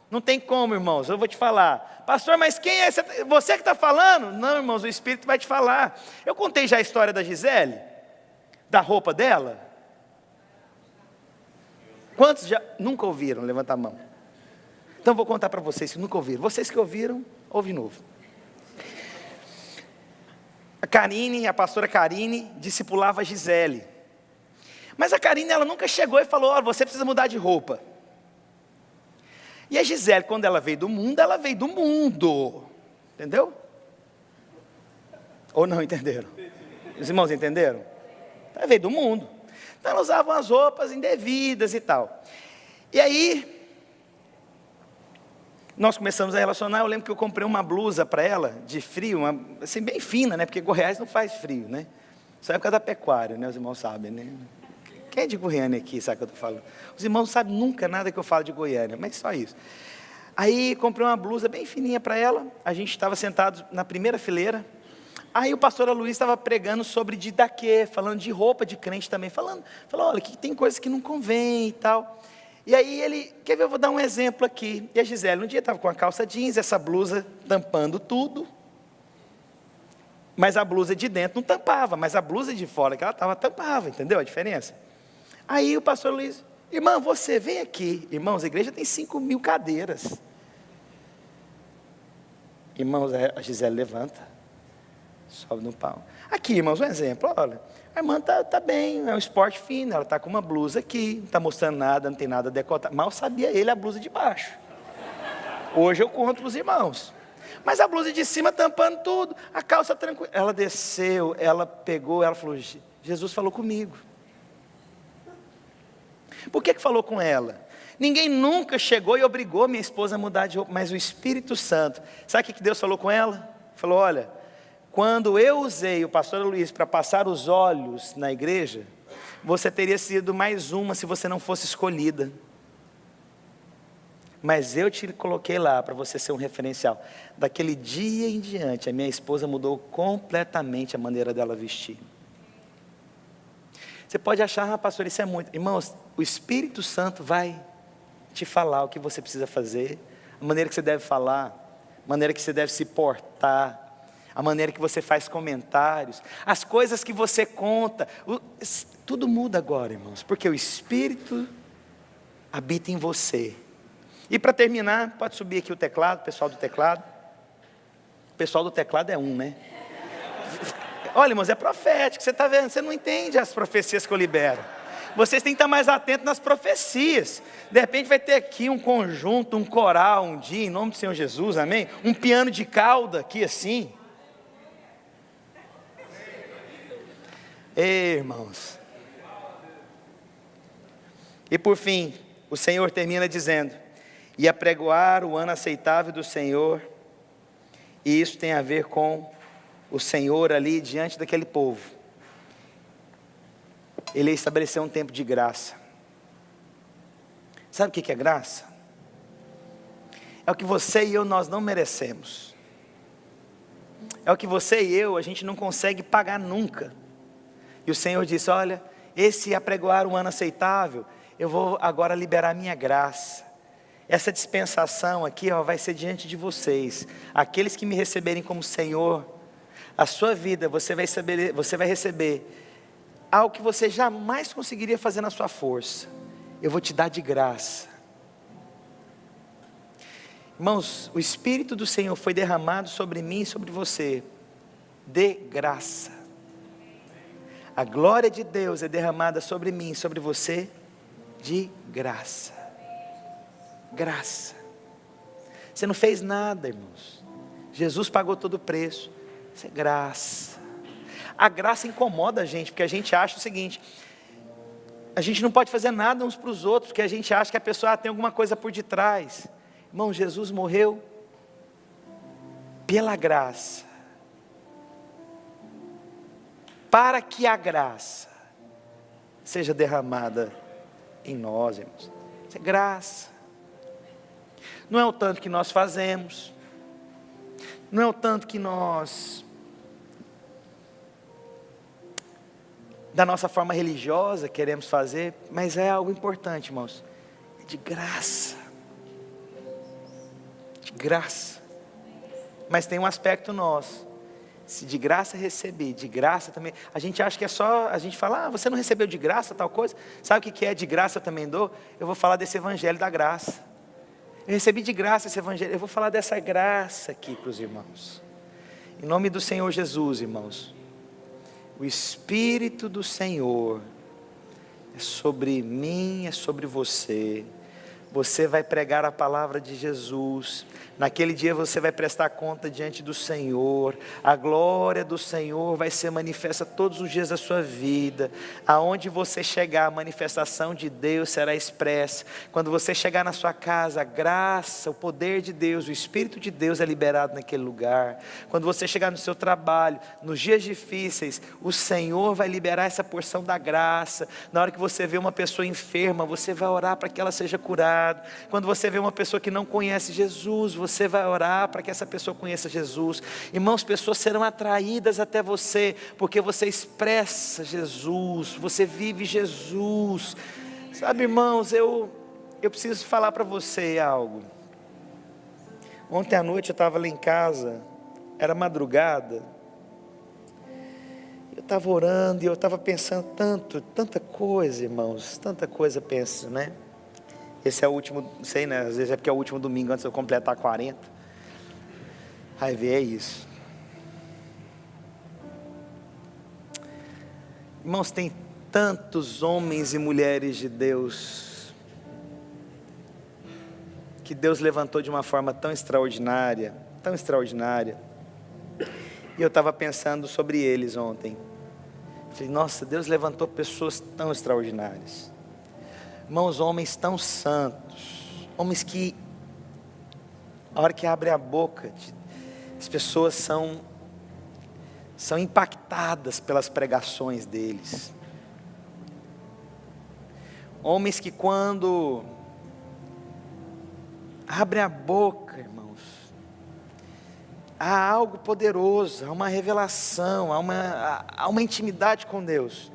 Não tem como, irmãos, eu vou te falar. Pastor, mas quem é? Você que está falando? Não, irmãos, o Espírito vai te falar. Eu contei já a história da Gisele, da roupa dela. Quantos já nunca ouviram? Levanta a mão. Então vou contar para vocês que nunca ouviram. Vocês que ouviram, ouve de novo. A pastora Karine, discipulava a Gisele. Mas a Karine, ela nunca chegou e falou, olha, você precisa mudar de roupa. E a Gisele, quando ela veio do mundo, ela veio do mundo. Entendeu? Ou não entenderam? Os irmãos entenderam? Ela veio do mundo. Então ela usava umas roupas indevidas e tal. E aí, nós começamos a relacionar. Eu lembro que eu comprei uma blusa para ela, de frio, assim, bem fina, né? Porque Goiás não faz frio, né? Só é por causa da pecuária, né? Os irmãos sabem, né? Quem é de Goiânia aqui, sabe o que eu estou falando? Os irmãos não sabem nunca nada que eu falo de Goiânia, mas só isso. Aí comprei uma blusa bem fininha para ela. A gente estava sentado na primeira fileira. Aí o pastor Luiz estava pregando sobre didaquê, falando de roupa de crente também. Falou, olha, que tem coisas que não convém e tal. E aí ele, quer ver, eu vou dar um exemplo aqui. E a Gisele, um dia estava com a calça jeans, essa blusa tampando tudo. Mas a blusa de dentro não tampava, mas a blusa de fora que ela estava tampava, entendeu a diferença? Aí o pastor Luiz, irmã, você vem aqui. Irmãos, a igreja tem 5.000 cadeiras. Irmãos, a Gisele levanta, sobe no pau. Aqui, irmãos, um exemplo, olha, a irmã tá bem, é um esporte fino, ela está com uma blusa aqui, não está mostrando nada, não tem nada decotado. Mal sabia ele a blusa de baixo. Hoje eu conto para os irmãos. Mas a blusa de cima tampando tudo, a calça tranquila. Ela desceu, ela pegou, ela falou, Jesus falou comigo. Por que falou com ela? Ninguém nunca chegou e obrigou minha esposa a mudar de roupa, mas o Espírito Santo. Sabe o que Deus falou com ela? Falou: olha, quando eu usei o pastor Luiz para passar os olhos na igreja, você teria sido mais uma se você não fosse escolhida. Mas eu te coloquei lá para você ser um referencial. Daquele dia em diante, a minha esposa mudou completamente a maneira dela vestir. Você pode achar: pastor, isso é muito. Irmãos, o Espírito Santo vai te falar o que você precisa fazer, a maneira que você deve falar, a maneira que você deve se portar, a maneira que você faz comentários, as coisas que você conta. Tudo muda agora, irmãos, porque o Espírito habita em você. E para terminar, pode subir aqui o teclado, pessoal do teclado. O pessoal do teclado é um, né? Olha, irmãos, é profético, você está vendo? Você não entende as profecias que eu libero. Vocês têm que estar mais atentos nas profecias. De repente vai ter aqui um conjunto, um coral um dia, em nome do Senhor Jesus, amém? Um piano de cauda aqui assim. Ei, irmãos. E por fim, o Senhor termina dizendo: e apregoar o ano aceitável do Senhor. E isso tem a ver com o Senhor ali diante daquele povo. Ele estabeleceu um tempo de graça. Sabe o que é graça? É o que você e eu, nós não merecemos. É o que você e eu, a gente não consegue pagar nunca. E o Senhor disse: olha, esse apregoar um ano aceitável, eu vou agora liberar minha graça. Essa dispensação aqui, ó, vai ser diante de vocês. Aqueles que me receberem como Senhor, a sua vida, você vai receber algo que você jamais conseguiria fazer na sua força. Eu vou te dar de graça. Irmãos, o Espírito do Senhor foi derramado sobre mim e sobre você, de graça. A glória de Deus é derramada sobre mim e sobre você, de graça. Graça. Você não fez nada, irmãos. Jesus pagou todo o preço. Isso é graça. A graça incomoda a gente, porque a gente acha o seguinte: a gente não pode fazer nada uns para os outros, porque a gente acha que a pessoa tem alguma coisa por detrás. Irmão, Jesus morreu pela graça, para que a graça seja derramada em nós, irmãos. Isso é graça. Não é o tanto que nós fazemos, não é o tanto que nós, da nossa forma religiosa, queremos fazer, mas é algo importante, irmãos. É de graça. De graça. Mas tem um aspecto nosso. Se de graça receber, de graça também. A gente acha que é só, a gente fala: você não recebeu de graça tal coisa? Sabe o que é de graça eu também dou? Eu vou falar desse evangelho da graça. Eu recebi de graça esse evangelho. Eu vou falar dessa graça aqui para os irmãos. Em nome do Senhor Jesus, irmãos. O Espírito do Senhor é sobre mim, é sobre você. Você vai pregar a palavra de Jesus. Naquele dia você vai prestar conta diante do Senhor. A glória do Senhor vai ser manifesta todos os dias da sua vida. Aonde você chegar, a manifestação de Deus será expressa. Quando você chegar na sua casa, a graça, o poder de Deus, o Espírito de Deus é liberado naquele lugar. Quando você chegar no seu trabalho, nos dias difíceis, o Senhor vai liberar essa porção da graça. Na hora que você vê uma pessoa enferma, você vai orar para que ela seja curada. Quando você vê uma pessoa que não conhece Jesus, você vai orar para que essa pessoa conheça Jesus. Irmãos, pessoas serão atraídas até você, porque você expressa Jesus, você vive Jesus. Sabe, irmãos, eu preciso falar para você algo. Ontem à noite eu estava lá em casa, era madrugada. Eu estava orando e eu estava pensando tanta coisa, irmãos, tanta coisa penso, né? Esse é o último, não sei, né? Às vezes é porque é o último domingo antes de eu completar 40. Aí vê, é isso. Irmãos, tem tantos homens e mulheres de Deus, que Deus levantou de uma forma tão extraordinária, tão extraordinária. E eu estava pensando sobre eles ontem. Falei: nossa, Deus levantou pessoas tão extraordinárias. Irmãos, homens tão santos, homens que, a hora que abre a boca, as pessoas são impactadas pelas pregações deles. Homens que quando abrem a boca, irmãos, há algo poderoso, há uma revelação, há uma intimidade com Deus.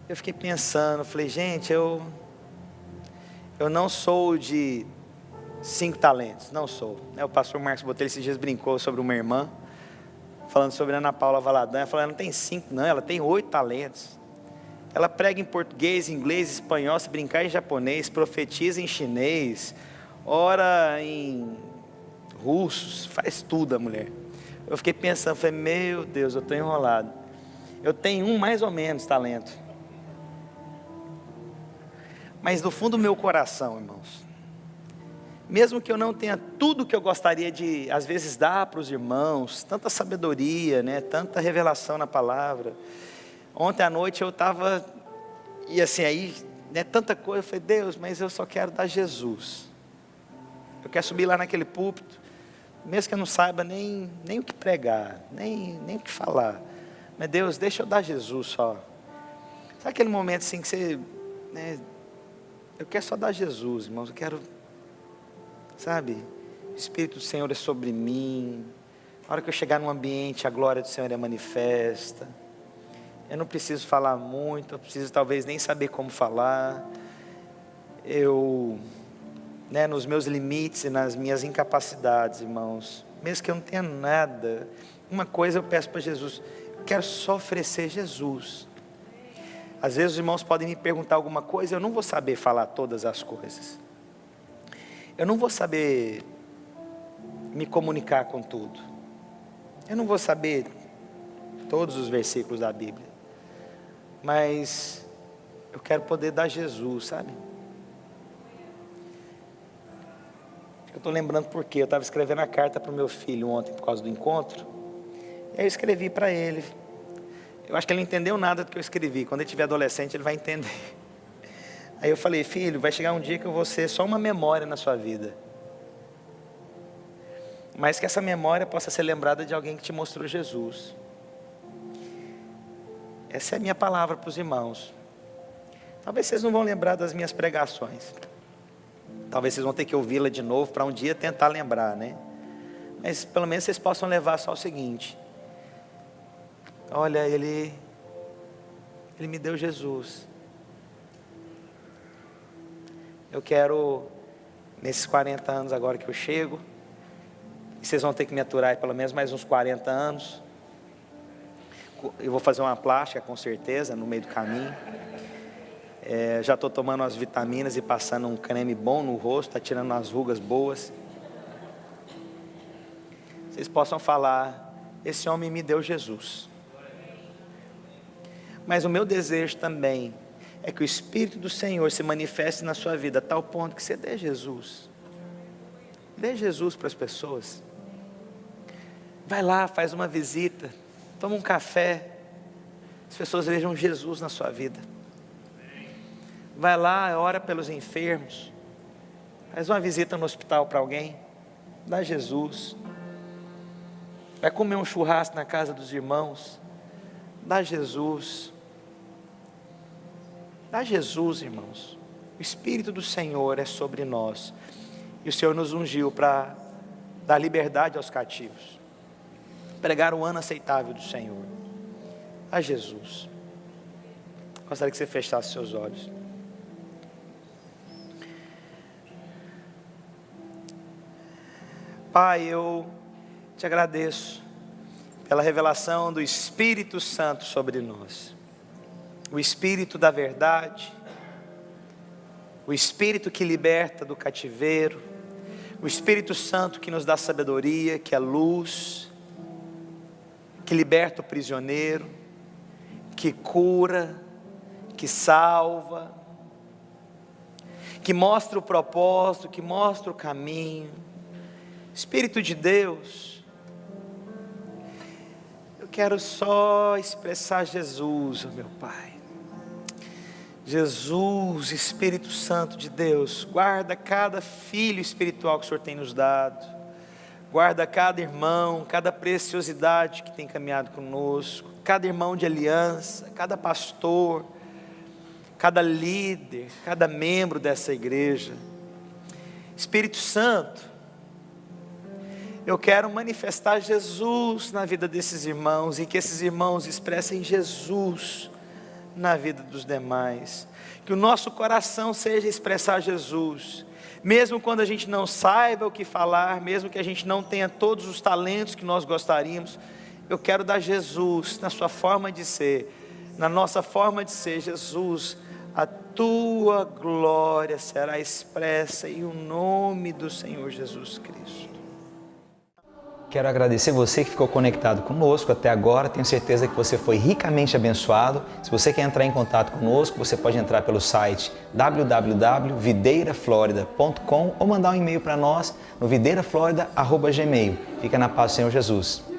Eu fiquei pensando, falei, gente, eu não sou de 5 talentos, não sou. O pastor Marcos Botelho esses dias brincou sobre uma irmã, falando sobre a Ana Paula Valadão, falando, ela não tem 5 não, ela tem 8 talentos. Ela prega em português, inglês, espanhol, se brincar em japonês, profetiza em chinês, ora em russo, faz tudo a mulher. Eu fiquei pensando, falei, meu Deus, eu estou enrolado. Eu tenho um mais ou menos talento. Mas no fundo do meu coração, irmãos, mesmo que eu não tenha tudo que eu gostaria de, às vezes, dar para os irmãos, tanta sabedoria, né, tanta revelação na palavra. Ontem à noite eu estava, e assim, aí, né, tanta coisa, eu falei, Deus, mas eu só quero dar Jesus. Eu quero subir lá naquele púlpito, mesmo que eu não saiba nem o que pregar, nem o que falar. Mas Deus, deixa eu dar Jesus só. Sabe aquele momento assim que você, né, eu quero só dar Jesus, irmãos, eu quero, sabe, o Espírito do Senhor é sobre mim. Na hora que eu chegar num ambiente, a glória do Senhor é manifesta. Eu não preciso falar muito, eu preciso talvez nem saber como falar. Eu, né, nos meus limites e nas minhas incapacidades, irmãos, mesmo que eu não tenha nada, uma coisa eu peço para Jesus, eu quero só oferecer Jesus. Às vezes os irmãos podem me perguntar alguma coisa, eu não vou saber falar todas as coisas. Eu não vou saber me comunicar com tudo. Eu não vou saber todos os versículos da Bíblia. Mas eu quero poder dar Jesus, sabe? Eu estou lembrando porque eu estava escrevendo a carta para o meu filho ontem por causa do encontro. E aí eu escrevi para ele. Eu acho que ele não entendeu nada do que eu escrevi. Quando ele tiver adolescente ele vai entender. Aí eu falei, filho, vai chegar um dia que eu vou ser só uma memória na sua vida. Mas que essa memória possa ser lembrada de alguém que te mostrou Jesus. Essa é a minha palavra para os irmãos. Talvez vocês não vão lembrar das minhas pregações. Talvez vocês vão ter que ouvi-la de novo para um dia tentar lembrar, né? Mas pelo menos vocês possam levar só o seguinte. Olha, ele me deu Jesus. Eu quero, nesses 40 anos agora que eu chego, e vocês vão ter que me aturar pelo menos mais uns 40 anos. Eu vou fazer uma plástica com certeza no meio do caminho. Já estou tomando as vitaminas e passando um creme bom no rosto, está tirando as rugas boas. Vocês possam falar, esse homem me deu Jesus. Mas o meu desejo também é que o Espírito do Senhor se manifeste na sua vida a tal ponto que você dê Jesus. Dê Jesus para as pessoas. Vai lá, faz uma visita, toma um café, as pessoas vejam Jesus na sua vida. Vai lá, ora pelos enfermos, faz uma visita no hospital para alguém, dá Jesus. Vai comer um churrasco na casa dos irmãos, dá Jesus. Dá Jesus, irmãos. O Espírito do Senhor é sobre nós, e o Senhor nos ungiu para dar liberdade aos cativos, pregar o ano aceitável do Senhor. A Jesus. Gostaria que você fechasse seus olhos. Pai, eu te agradeço pela revelação do Espírito Santo sobre nós. O Espírito da verdade, o Espírito que liberta do cativeiro, o Espírito Santo que nos dá sabedoria, que é luz, que liberta o prisioneiro, que cura, que salva, que mostra o propósito, que mostra o caminho. Espírito de Deus, eu quero só expressar Jesus, meu Pai. Jesus, Espírito Santo de Deus, guarda cada filho espiritual que o Senhor tem nos dado. Guarda cada irmão, cada preciosidade que tem caminhado conosco, cada irmão de aliança, cada pastor, cada líder, cada membro dessa igreja. Espírito Santo, eu quero manifestar Jesus na vida desses irmãos e que esses irmãos expressem Jesus na vida dos demais. Que o nosso coração seja expressar Jesus, mesmo quando a gente não saiba o que falar, mesmo que a gente não tenha todos os talentos que nós gostaríamos. Eu quero dar Jesus na sua forma de ser, na nossa forma de ser. Jesus, a tua glória será expressa em o nome do Senhor Jesus Cristo. Quero agradecer você que ficou conectado conosco até agora. Tenho certeza que você foi ricamente abençoado. Se você quer entrar em contato conosco, você pode entrar pelo site www.videiraflorida.com ou mandar um e-mail para nós no videiraflorida@gmail.com. Fica na paz do Senhor Jesus.